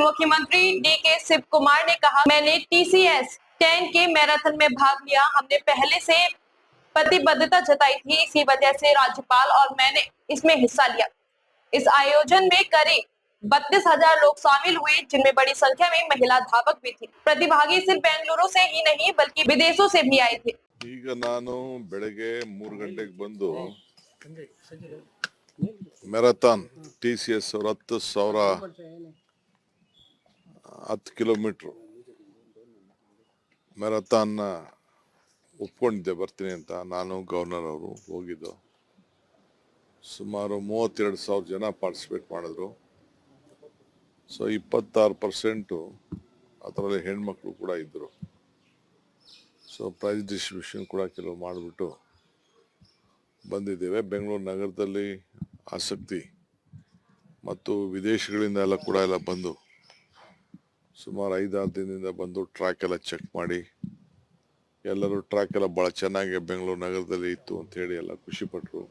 मुख्यमंत्री डीके शिव कुमार ने कहा, मैंने TCS 10 के मैराथन में भाग लिया। हमने पहले से प्रतिबद्धता जताई थी, इसी वजह से राज्यपाल और मैंने इसमें हिस्सा लिया। इस आयोजन में करीब 32,000 लोग शामिल हुए, जिनमें बड़ी संख्या में महिला धावक भी थी। प्रतिभागी सिर्फ बेंगलुरु से ही नहीं बल्कि विदेशों से भी आए थे। ಈಗ ನಾನು ಬೆಳಗ್ಗೆ 3 ಗಂಟೆಗೆ ಬಂದು ಮ್ಯಾರಥಾನ್ TCS 10 ಕಿಲೋಮೀಟರ್ ಮ್ಯಾರಥಾನ್ ಒಪ್ಕೊಂಡಿದ್ದೆ ಬರ್ತೀನಿ ಅಂತ. ನಾನು ಗವರ್ನರ್ ಅವರು ಹೋಗಿದ್ದು. ಸುಮಾರು 32,000 ಜನ ಪಾರ್ಟಿಸಿಪೇಟ್ ಮಾಡಿದ್ರು. ಸೊ 26% ಅದರಲ್ಲಿ ಹೆಣ್ಮಕ್ಳು ಕೂಡ ಇದ್ದರು. ಸೊ ಪ್ರೈಸ್ ಡಿಸ್ಟ್ರಿಬ್ಯೂಷನ್ ಕೂಡ ಕೆಲವು ಮಾಡಿಬಿಟ್ಟು ಬಂದಿದ್ದೇವೆ. ಬೆಂಗಳೂರು ನಗರದಲ್ಲಿ ಆಸಕ್ತಿ ಮತ್ತು ವಿದೇಶಗಳಿಂದ ಎಲ್ಲ ಕೂಡ ಎಲ್ಲ ಬಂದು ಸುಮಾರು 5-6 ದಿನದಿಂದ ಬಂದು ಟ್ರ್ಯಾಕ್ ಎಲ್ಲ ಚೆಕ್ ಮಾಡಿ ಎಲ್ಲರೂ ಟ್ರ್ಯಾಕ್ ಎಲ್ಲ ಭಾಳ ಚೆನ್ನಾಗಿ ಬೆಂಗಳೂರು ನಗರದಲ್ಲಿ ಇತ್ತು ಅಂತ ಹೇಳಿ ಎಲ್ಲ ಖುಷಿಪಟ್ಟರು.